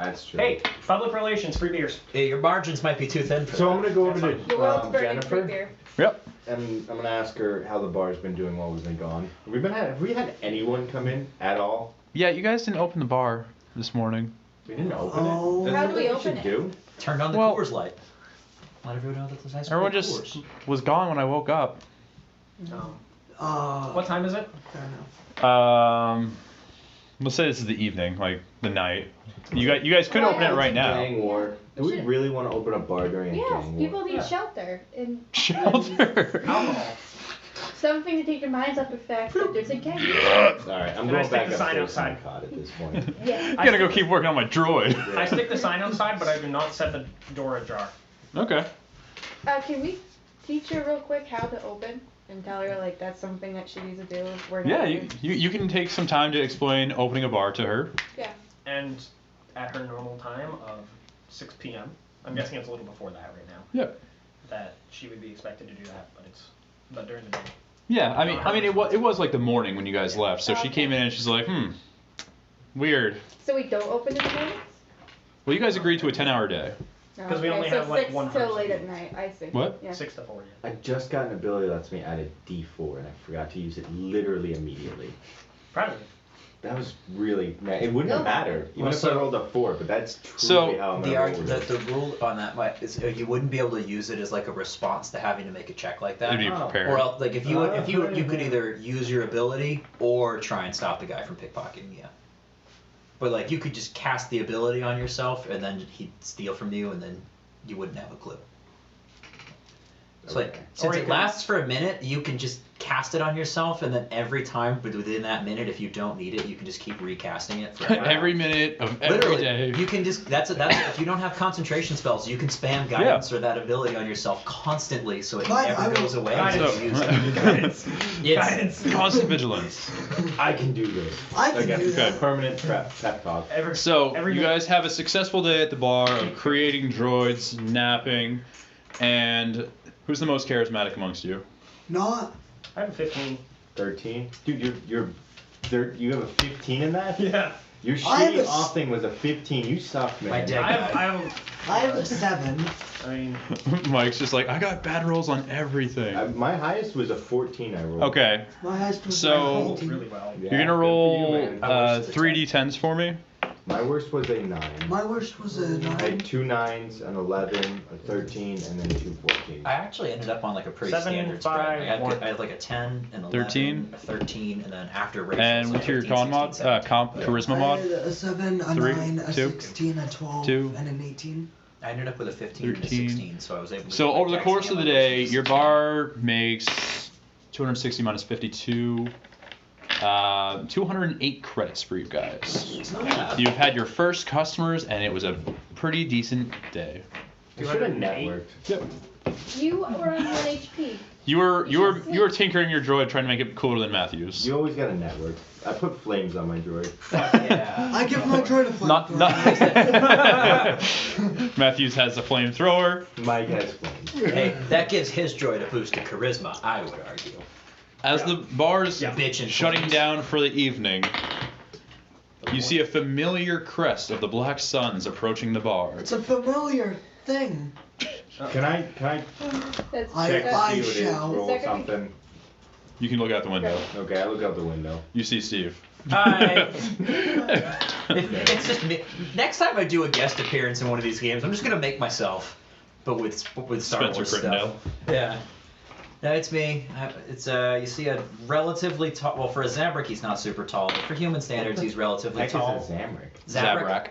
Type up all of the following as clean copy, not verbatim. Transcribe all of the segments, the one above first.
That's true. Hey, public relations, free beers. Hey, your margins might be too thin for So that. I'm gonna go over That's to The world's burning free Jennifer, beer. Yep. and I'm gonna ask her how the bar's been doing while we've been gone. Have we had anyone come in at all? Yeah, you guys didn't open the bar this morning. We didn't open Oh. it. Isn't How that do we what open should it? do? Turned on the Well- Coors Light. Let everyone know that there's ice Everyone cold just Coors. was gone when I woke up. What time is it? Fair enough. Let's say this is the evening, like the night. You guys could open it right now. Gang war. Do we really want to open a bar during a Yes, gang war? people need shelter and Shelter. Alcohol. something to take your minds off the fact that there's a gang. Alright, I'm Can I going stick back the sign upstairs to my outside? cot at this point. Yeah. I'm gonna go keep working on my droid. I stick the sign outside, but I do not set the door ajar. Okay. Can we teach her real quick how to open and tell her like that's something that she needs to do? If we're not Yeah, here? you can take some time to explain opening a bar to her. Yeah. And at her normal time of 6 p.m., I'm guessing it's a little before that right now, Yeah. that she would be expected to do that, but during the day. Yeah, I mean, it was like the morning when you guys left, so she came in and she's like, weird. So we don't open in the mornings? Well, you guys agreed to a 10-hour day. No, 'Cause we only so have, like, 6 one till person. late at night. I see. What? Yeah. 6 to 4, yeah. I just got an ability that lets me add a D4 and I forgot to use it literally immediately. Probably. That was really it wouldn't have mattered even Well, if so- I rolled a 4, but that's truly So, how I'm The, gonna roll the it. rule on that is you wouldn't be able to use it as like a response to having to make a check like that. You'd be Oh. prepared. Or else, like if you could either use your ability or try and stop the guy from pickpocketing you. But like you could just cast the ability on yourself and then he'd steal from you and then you wouldn't have a clue. It's like since Or you it could- lasts for a minute, you can just cast it on yourself and then every time within that minute, if you don't need it, you can just keep recasting it forever. Every minute of every Literally, day. you can just that's if you don't have concentration spells, you can spam guidance or that ability on yourself constantly, so it But I never will- goes away. Guidance. until you use it. It's- Constant vigilance. I can do this. I can Like a do that. permanent pep talk. So, Every you day. guys have a successful day at the bar of creating droids, napping, and who's the most charismatic amongst you? Not. I have a 15. 13? Dude, you have a 15 in that? Yeah. Your I have shitty a off thing was a 15. You suck, man. My deck. I have I have a 7. I mean, Mike's just like, I got bad rolls on everything. My highest was a 14 I rolled. Okay, My highest was So- rolled 19. really well. Yeah, you're gonna good for roll you, man. How much is it? 3d10s for me. My worst was a 9. My worst was a I 9. had 2 9s, an 11, a 13, and then 2 14s. I actually ended up on like a pretty 7, standard 5, spread. Like, 1. I had like a 10, an 11, 13? a 13, and then after racial, And so what's your 15, con mod? 16, 17. Charisma I mod? had a 7, a 3, 9, a 2, 16, a 12, 2. and an 18. I ended up with a 15 and a 13. 16, so I was able to. So get my over the dex course of the damage. day, your bar makes 260 minus 52, 208 credits for you guys. It's not bad. You've had your first customers, and it was a pretty decent day. I should have networked. Yep. You were on 1 HP. You were tinkering your droid, trying to make it cooler than Matthew's. You always gotta network. I put flames on my droid. Yeah. I give my droid a Not flamethrower. Matthews has a flamethrower. Mike has flames. Hey, that gives his droid a boost to charisma, I would argue. As the bar's Bitchin' shutting flames. down for the evening, you see a familiar crest of the Black Suns approaching the bar. It's a familiar thing. Can I That's I- check to I see what it is? shall. Roll Is that gonna be- something. You can look out the window. Okay, I look out the window. You see Steve. Hi. It's just me. Next time I do a guest appearance in one of these games, I'm just gonna make myself, but with Star Spencer Wars stuff. Crittendale. Yeah. No, it's me. It's you see a relatively tall. Well, for a Zabrak, he's not super tall, but for human standards, he's relatively Heck is tall. a Zamric. Zabrak.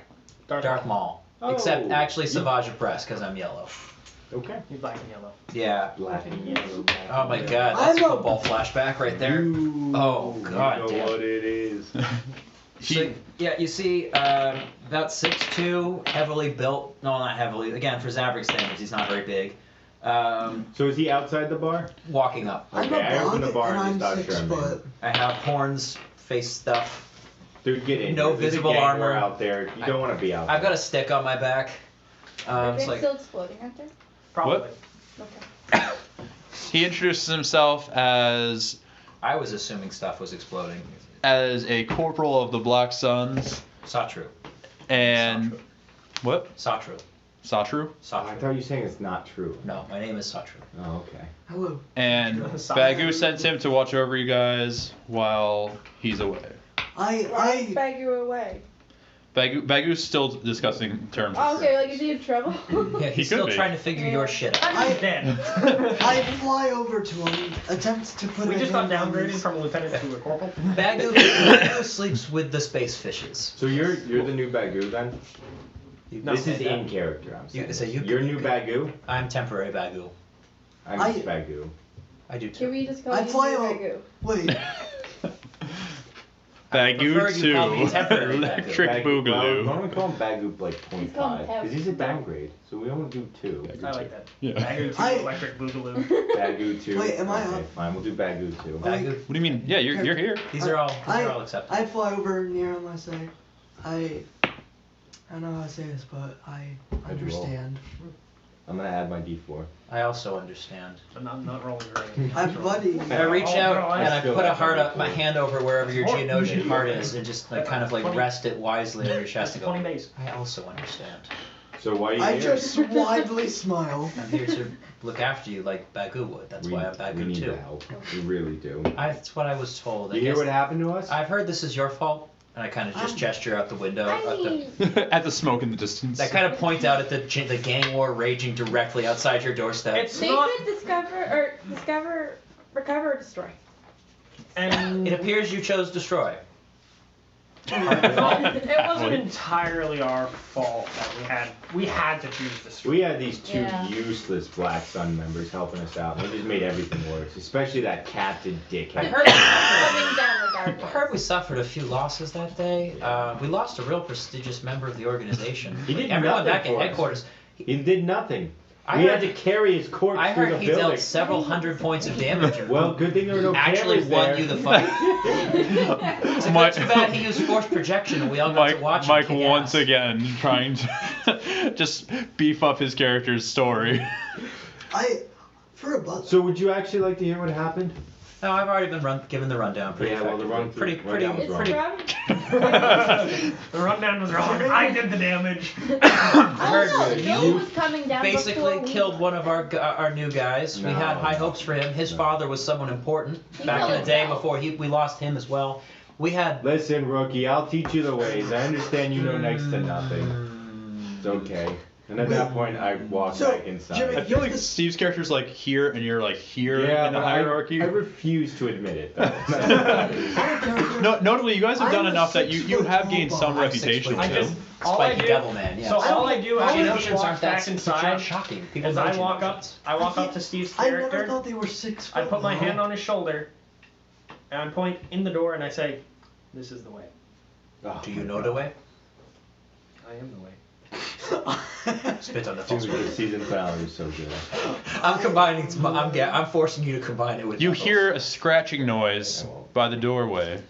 Darth Maul. Oh. Except actually Savage Press, because I'm yellow. Okay. He's black and yellow. Yeah. Black and yellow. black Oh my and god, that's a I'm a- football flashback right there. Ooh, Oh, God You know damn. what it is. So, yeah, you see, about 6'2", heavily built. No, not heavily. Again, for Zabrak standards, he's not very big. So is he outside the bar? Walking up. I'm Okay, I a open the bug, bar and and I'm just 6 usher him in. foot. I have horns, face stuff. Dude, get in. No here. There's a visible gang war armor. out there. You don't want to be out I've got there. a stick on my back. Are It's they like, still exploding out there? Probably. Okay. He introduces himself as I was assuming stuff was exploding. a corporal of the Black Suns, It's not true. and What? Satru. Satru? Oh, I Satru. thought you were saying it's not true. No, my name is Satru. Oh, okay. Hello. And Sorry. Bagu sends him to watch over you guys while he's away. Why bag you away? Bagu's still discussing terms. Oh, okay, like, is he in trouble? Yeah, he's He could still be. trying to figure your shit out. I'm dead. I fly over to him, attempt to put We a just got hand on downgraded his- from a lieutenant to a corporal. Bagu sleeps with the space fishes. So you're the new Bagu then? No, This is and, in character, I'm saying. so you You're could- new Bagu? I'm temporary Bagu. I'm just Bagu. I do Can too. we just call I you fly Bagu? over. Wait, I prefer Bagu you call me 2. temporary Electric Well, why Boogaloo. don't we call him Bagu like Let's call him 0.5? Pep. Because he's a downgrade, so we only do 2. I like that. Yeah. Bagu 2 I- electric boogaloo. Bagu 2. Wait, am I okay, up? fine, we'll do Bagu 2. Bagu. What do you mean? Yeah, you're here. These are all acceptable. I fly over near him. I say, I don't know how to say this, but I How'd you roll? understand. I'm gonna add my D4. I also understand. I'm not rolling great. I'm buddy. I reach Oh, out no, I and I feel put that a heart way up, my too. hand over wherever your More. Geonosian heart is, and just like kind of like 20 rest it wisely on your chest and 20 go. days. I also understand. So why are you I here? just widely smile. I'm here to look after you like Bagu would. That's why I'm we Bagu need too. the help. We really do. That's what I was told. I You hear guess what happened to us? I've heard this is your fault, and I kind of just gesture out the window. At the smoke in the distance. I kind of point out at the gang war raging directly outside your doorstep. It's They not. said discover, recover, or destroy. And It appears you chose destroy. it wasn't entirely our fault that we had to choose this. We had these two Yeah. useless Black Sun members helping us out, and they just made everything worse. Especially that captain I dickhead. heard, Coming down I regardless. heard we suffered a few losses that day. We lost a real prestigious member of the organization. He did Everyone nothing back at for us. headquarters. He did nothing. I We heard- had to carry his corpse I through heard the he building. dealt several hundred points of damage. Well, good thing there were no actually cameras won there. you the fight. It's Mike- too bad he used forced projection and we all got to watch Mike him kick once ass. again trying to just beef up his character's story. For a buzz. So would you actually like to hear what happened? No, I've already been given the rundown pretty Yeah, well, the effectively. rundown was pretty. wrong. The rundown was wrong. I did the damage. heard Oh, you Joe was coming down Basically before killed one of our new guys. We No, had high no. hopes for him. His No. father was someone important He back in killed the day himself. before we lost him as well. We had Listen, rookie, I'll teach you the ways. I understand you know next to nothing. It's okay. And at that point, I walk So, back inside. Jimmy- I feel like Here's the- Steve's character's like here and you're like here yeah, in the but hierarchy. I refuse to admit it. Though. No, notably, you guys have done I'm a enough that you 6-foot have tall gained some boy. I'm 6 reputation. foot I two. just all I Spiky do. devil man. Yeah. So all I do after Geonosians he walks aren't back that inside shocking. People is know I walk up. Geonosians. I walk up to Steve's I never character. thought they were 6 foot. I put my long. hand on his shoulder, and I point in the door and I say, "This is the way. Oh, Do you know the way? I am the way." Spit on the Dude, false the word. season finale was so good. I'm combining. I'm forcing you to combine it with. You Knuckles. hear a scratching noise by the doorway.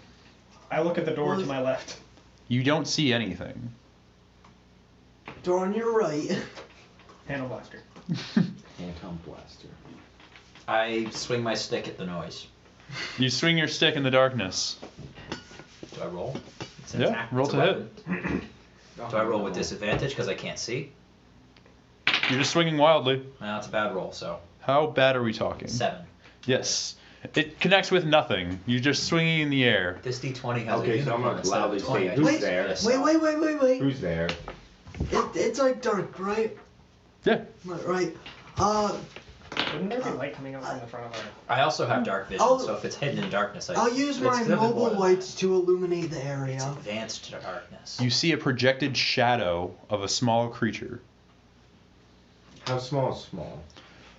I look at the door to my left. You don't see anything. Door on your right. Handle blaster. Anton Blaster. I swing my stick at the noise. You swing your stick in the darkness. Do I roll? It's an Yeah, attack, roll it's a to weapon. Do I roll with disadvantage because I can't see? You're just swinging wildly. No, it's a bad roll. So How bad are we talking? 7. Yes. It connects with nothing. You're just swinging in the air. This D20 has a Okay, so I'm unicorn gonna instead of loudly a 20. say, I who's just- there? yes. Wait. Who's there? It's like dark, right? Yeah. Right. Wouldn't there be light coming out from the front of our? I also have dark vision, I'll- so if it's hidden in darkness, I'll use it's my gonna be more mobile than lights to illuminate the It's area. advanced darkness. You see a projected shadow of a small creature. How small is small?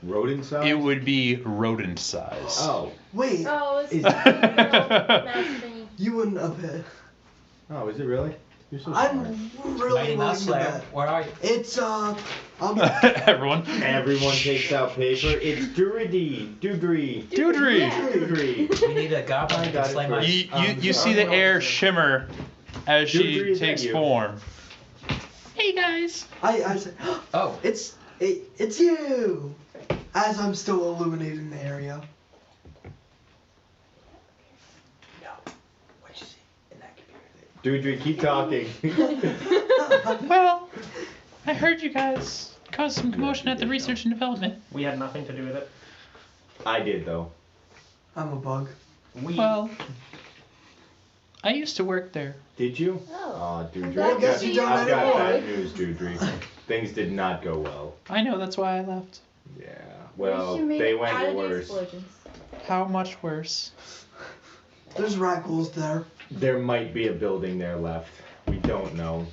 Rodent size? It would be rodent size. Oh. Wait, Oh, it's Is- little mouse thingy. you wouldn't have hit. Oh, is it really? You're so smart. I'm really Mighty willing Mouse to Slayer, bet. where are you? It's Everyone. Everyone takes out paper. It's Doodree. Doodree. Doodree. We need a goblin I that got can it slay first. my. You see the air shimmer as Doodree, she is that takes you? form. I said, Oh, it's you. As I'm still illuminating the area. Doodree, keep talking. Well, I heard you guys caused some commotion at the research and development. We had nothing to do with it. I did though. I'm a bug. We Well, I used to work there. Did you? Oh. Aw, Dewdrey. glad I've to got, see you don't I've got anymore. bad news, Dewdrey. Things did not go well. I know, that's why I left. Yeah. At Well, least you made they it went out of the worse. explosions. How much worse? There's raccoons there. There might be a building there left. We don't know.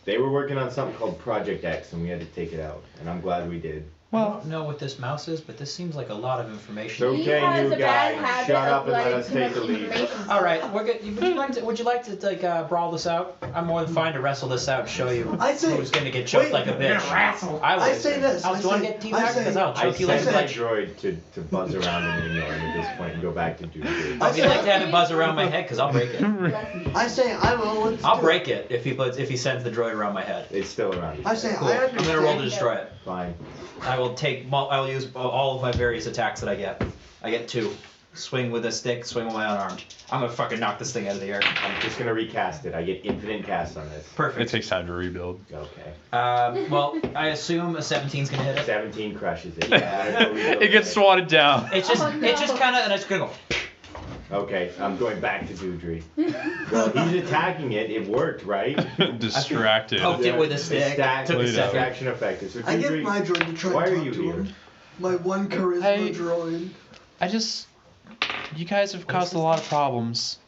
They were working on something called Project X, and we had to take it out. And I'm glad we did. I Well, don't know what this mouse is, but this seems like a lot of information. So- He Okay, has new a bad guy, habit shut of up and let letting us too take much the lead. information All right, slip we're good. Would you like to like brawl this out? I'm more than fine to wrestle this out and show you I say- who's gonna get choked wait. like a bitch. I would. I say this. Oh, do you want to I get say- teabagged? Because I'll I choke you like a sent my bitch. droid to buzz around and ignore him at this point and go back to Dewdrey. I'd like to have it buzz around my head because I'll break it. I say I will. Let's I'll do break it if he sends the droid around my head. It's still around. his I head. say Cool. I I'm understand. gonna roll to destroy it. Fine. I will use all of my various attacks that I get. I get 2. Swing with a stick, swing with my unarmed. I'm gonna fucking knock this thing out of the air. I'm just gonna recast it. I get infinite casts on this. it Perfect. takes time to rebuild. Okay. Well, I assume a 17's gonna hit it. 17 crushes it. It gets swatted down. It's just, Oh, no. it's just kind of, and it's gonna go. Okay, I'm going back to Dewdrey. Well, he's attacking it. It worked, right? Distracted. Poked it with a stick. Took a Play-Doh. second. Distraction effective. So I get Dewdrey, my droid to try why and are talk you to here? him. My one charisma Hey. droid. You guys have caused a lot of problems.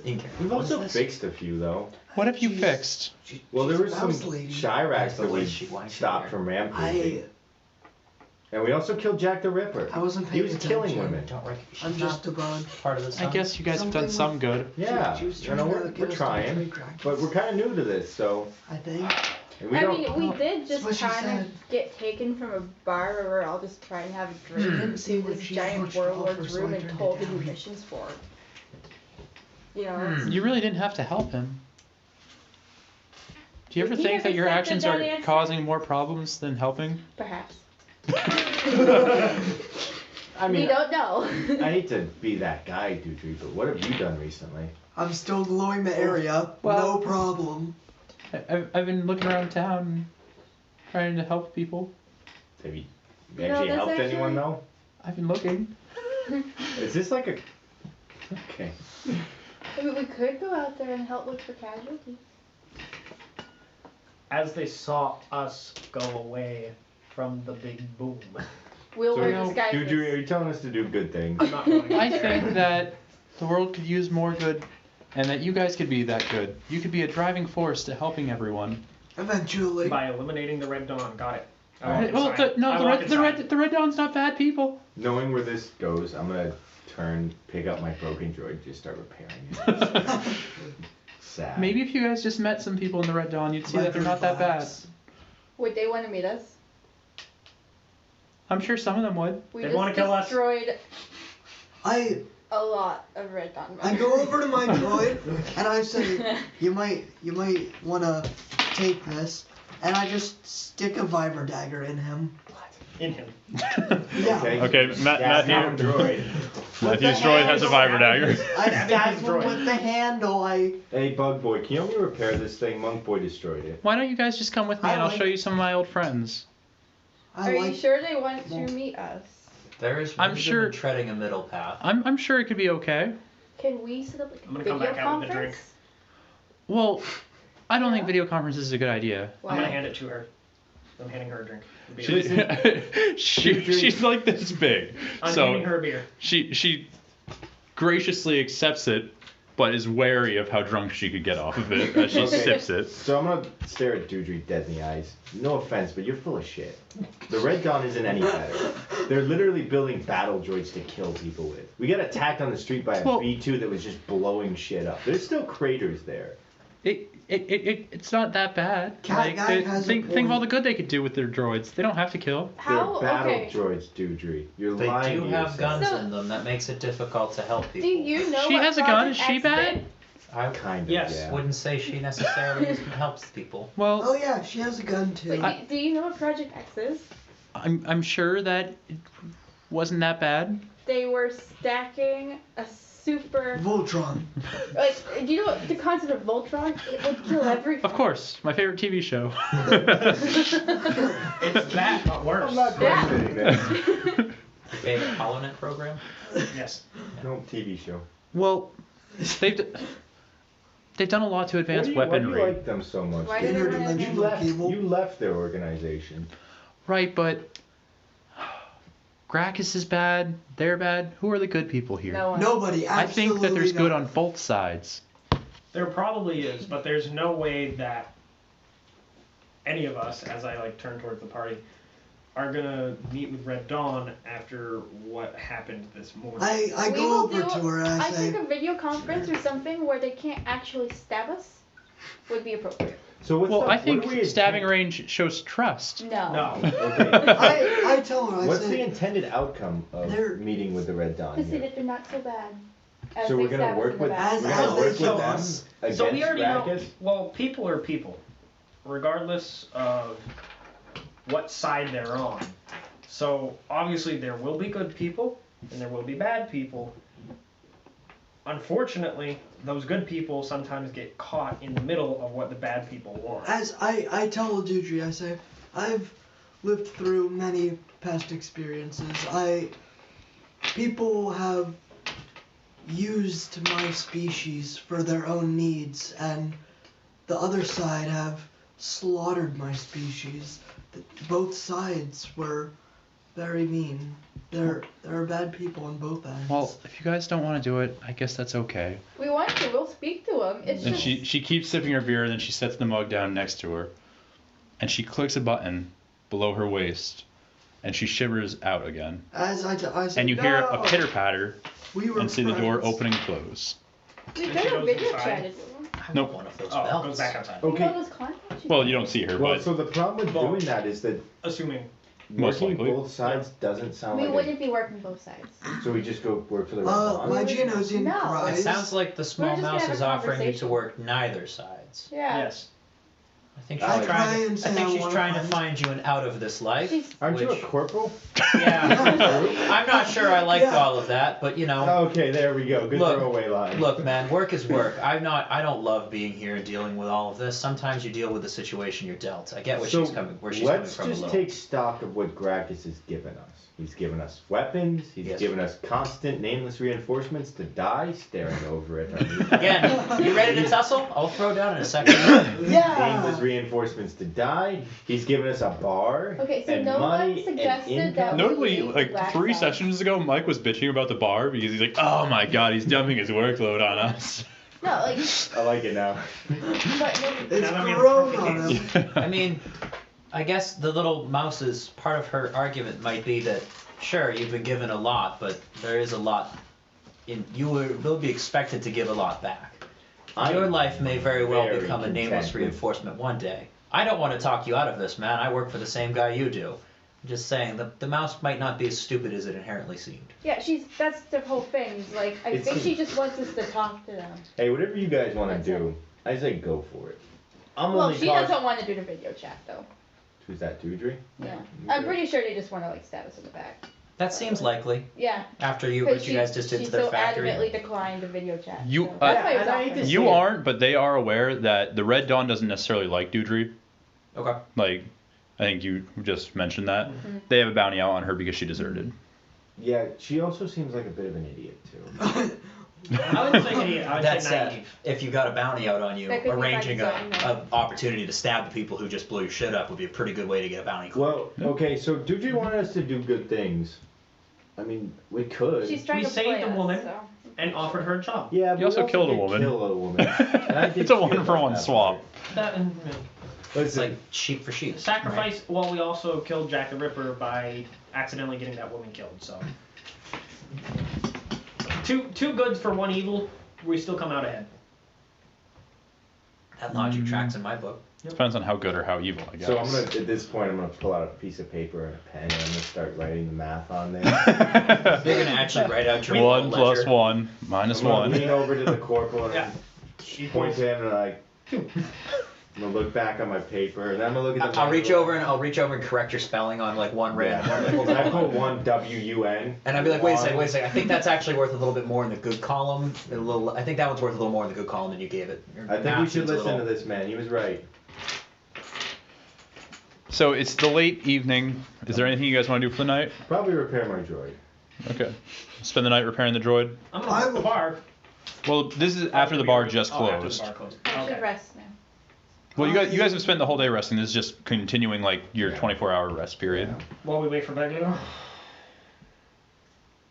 In character. We've What also is this? fixed a few though. What have you Jeez. fixed? Well, there She's was a some mouse lady. Shirax that Why we is she stopped here? from rampaging. And we also killed Jack the Ripper. I wasn't He paying was attention. killing women. Don't worry. She's I'm just a bug. part of this. I guess you guys have done some good. Yeah, She was you know, trying to we're get us to trying. trade crackers. But we're kind of new to this, so. I think. And we I don't. mean, we did That's what just she kind of said. get taken from a bar where we're all just trying to have a drink Didn't see in what this she giant approached all warlord's for, so room I and turned told it to do down. missions for it. You know, Hmm. You really didn't have to help him. Do you ever He think has that your accepted actions that are answer. causing more problems than helping? perhaps. I We mean, don't know. I hate to be that guy, Dewdrey, but what have you done recently? I'm still glowing the area. Well- no problem. I've been looking around town and trying to help people. Have you You know, actually that's helped anyone actually- though? I've been looking. Is this like a? Okay. I mean, we could go out there and help look for casualties. as they saw us go away from the big boom. We'll So, wear you know, disguises. Dewdrey, are you telling us to do good things? I'm not going I there. think that the world could use more good, and that you guys could be that good. You could be a driving force to helping everyone. Eventually. By eliminating the Red Dawn. Got it. I walk Well, inside. I the walk red, inside. the red dawn's not bad people. Knowing where this goes, I'm gonna pick up my broken droid, and just start repairing it. Sad. Maybe if you guys just met some people in the Red Dawn, you'd see that they're not that bad. Would they want to meet us? I'm sure some of them would. We They just wanna kill us. destroyed I a lot of Red Dawn. I go over to my droid and I say, you might wanna take this, and I just stick a Viper dagger in him. In him. Yeah. Okay, Yeah, Matthew. droid. Matthew's droid has a vibra dagger. I Yeah, stab he's him droid. with the handle. Hey, Bug Boy, can you help me repair this thing? Monk Boy destroyed it. Why don't you guys just come with me I and I'll like- show you some of my old friends? I Are like. you sure they want to meet us? There is I'm wisdom sure- in treading a middle path. I'm sure it could be okay. Can we set up like I'm a gonna come video back out with a conference? drink. Well, I don't think Yeah. video conference is a good idea. I'm gonna Why? hand it to her. I'm handing her a drink. A beer. She's like this big, I'm handing so her a beer. she graciously accepts it, but is wary of how drunk she could get off of it as she Okay. sips it. So I'm gonna stare at Dewdrey dead in the eyes. No offense, but you're full of shit. The Red Dawn isn't any better. They're literally building battle droids to kill people with. We got attacked on the street by a Well- B2 that was just blowing shit up. There's still craters there. It's not that bad. Cat guy has a think of all point. the good they could do with their droids. They don't have to kill. How? They're battle Okay. droids, Dewdrey. You're They lying do to have yourself. guns So- in them. That makes it difficult to help people. Do you know She what has a gun, Project is she X bad? did? I Kind of, Yes. yeah. wouldn't say she necessarily helps people. Well, Oh yeah, she has a gun too. Wait, do you know what Project X is? I'm sure that it wasn't that bad. they were stacking a super Voltron. like. Do you know the concept of Voltron? It would kill everything. Of course, my favorite TV show. It's that, but worse. I'm not Yeah. questioning that. Favorite HoloNet program? Yes. No TV show. Well, they've done a lot to advance Why do weaponry. you like them so much? Why do they wanna You Interdimensional left, cable. you left their organization. Right, but Gracchus is bad. They're bad. Who are the good people here? No one. Nobody. I think that there's absolutely good not. on both sides. There probably is, but there's no way that any of us, as I like turn towards the party, are gonna meet with Red Dawn after what happened this morning. I We go will over do- to her and I I say, think a video conference or something where they can't actually stab us would be appropriate. So what's Well, the, I what think do we stabbing intend- range shows trust. No. No. Okay. I tell her, I What's the say, intended outcome of They're- meeting with the Red Dawn To see here? that they're not so bad. As So they we're gonna stab us work in the with back. As- we're gonna as work they with kill them us. against So we already know. Gracchus? Well, people are people, regardless of what side they're on. So obviously there will be good people and there will be bad people. Unfortunately, those good people sometimes get caught in the middle of what the bad people want. as I tell Dudri, I say, I've lived through many past experiences. People have used my species for their own needs, and the other side have slaughtered my species. Both sides were very mean. There are bad people on both ends. Well, if you guys don't want to do it, I guess that's okay. We want to. We'll speak to them. It's And just. she keeps sipping her beer, and then she sets the mug down next to her, and she clicks a button below her waist, and she shivers out again. As I say, And you hear a "No, pitter patter, we were and see the door friends." open and close. We And could she have goes video inside. chatted with them. I Nope. want one of those Oh, it belts. goes back outside. You know Okay. those climbers? Well, you don't see her, Well, but so the problem with Well- doing that is that Assuming. Most working likely. both sides doesn't sound We like wouldn't be working both sides. so we just go work for the Red My Dawn? Geonosian No. It cries. sounds like the small just gonna mouse have a is offering you to conversation. work neither sides. Yeah. Yes. I think I she's cry trying. and I say think I she's wanna trying to find- find you an out of this life. She's- Aren't you a which- corporal? Yeah. I'm not sure I like Yeah. all of that, but you know. Okay, there we go. Good Look, throwaway line. Look, man, work is work. I don't love being here and dealing with all of this. Sometimes you deal with the situation you're dealt. I get where so she's coming from a let's little. just take stock of what Gracchus has given us. He's given us weapons. He's Yes. given us constant nameless reinforcements to die staring over at our Again, you ready to tussle? I'll throw down in a second. nameless Yeah. reinforcements to die. He's given us a bar Okay, so and no money one suggested and that income. we notably, leave like black 3 side. sessions ago, Mike was bitching about the bar because he's like, "Oh my God, he's dumping his workload on us." No, like, I like it now. but no, It's Now, I mean, grown perfect on him. I mean, I guess the little mouse's part of her argument might be that, sure, you've been given a lot, but there is a lot. Will be expected to give a lot back. Your life may very well very become a nameless content with- reinforcement one day. I don't want to talk you out of this, man. I work for the same guy you do. I'm just saying, the mouse might not be as stupid as it inherently seemed. yeah, that's the whole thing. Is like, I It's think a- she just wants us to talk to them. Hey, whatever you guys want That's to do, I say go for it. I'm Well, only she cautious- doesn't want to do the video chat though. Who's that, Dudri? Yeah, I'm pretty sure they just want to like stab us in the back. That seems likely. Yeah, After what because you guys just did she to their so factory. adamantly declined the video chat. You- so that's why it was and I hate awkward. to You see it. aren't, but they are aware that the Red Dawn doesn't necessarily like Dudri. Okay. Like, I think you just mentioned that. Mm-hmm. They have a bounty out on her because she deserted. Yeah, she also seems like a bit of an idiot too. I wouldn't say idiot. I would That say said, naive. if you got a bounty out on you, That could be arranging by design, though. an opportunity to stab the people who just blew your shit up would be a pretty good way to get a bounty. Well, okay, so Dudri wanted us to do good things. I mean, we could. She's trying We to saved play the us, woman. so. And offered her a job. Yeah, but You also we killed a did woman. Kill a woman. And I did It's a feel 1-for-1 about that swap. part. That, It's Listen, like sheep for sheep. sacrifice. Well, we also killed Jack the Ripper by accidentally getting that woman killed. So two goods for one evil. We still come out ahead. That logic tracks in my book. Depends on how good or how evil, I guess. so I'm gonna at this point I'm gonna pull out a piece of paper and a pen and I'm gonna start writing the math on there. You're gonna actually write out your 1 ledger. plus 1 minus I'm gonna 1. lean over to the corporal and Yeah. point to him and like I'm gonna look back on my paper, and then I'm gonna look at the. I'll reach over and correct your spelling on like one random one. I put one WUN. And I'd be like, wait a second. I think that's actually worth a little bit more in the good column. I think that one's worth a little more in the good column than you gave it. Your I think math we should seems a listen little- to this man. He was right. So it's the late evening. Is there anything you guys want to do for the night? Probably repair my droid. Okay. Spend the night repairing the droid. I'm gonna hit the bar. Well, this is after the bar just Oh, after the closed. bar closed. I should Okay. rest now. Well, you guys have spent the whole day resting. This is just continuing like your 24-hour rest period. While we wait for Vegeta.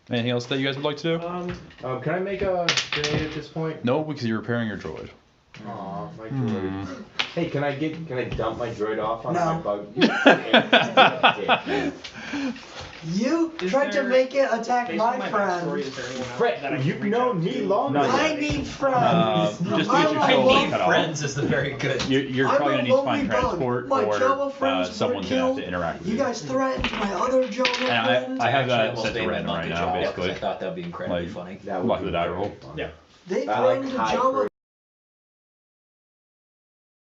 Anything else that you guys would like to do? Can I make a grenade at this point? No, because you're repairing your droid. Aw, my droid. Hmm. Hey, can I dump my droid off on No. my bug? You Is tried to there- make it attack Based on my backstory, friend. is there anyone else Fred, that I you've can reach known out me to? long Not enough. I need friends. just I'm because a your I phone lonely- need cut off. friends is the very good. You're I'm probably a gonna need to find lonely bug. transport, My Java or friends were someone's gonna have to killed. interact with You guys threatened my other Java And friends. I have Actually that almost set to made my random right monkey now, jump, 'cause basically. I thought that'd be incredibly Like, funny. That would Luck be of the die very roll. fun. Yeah. They I like threatened high Java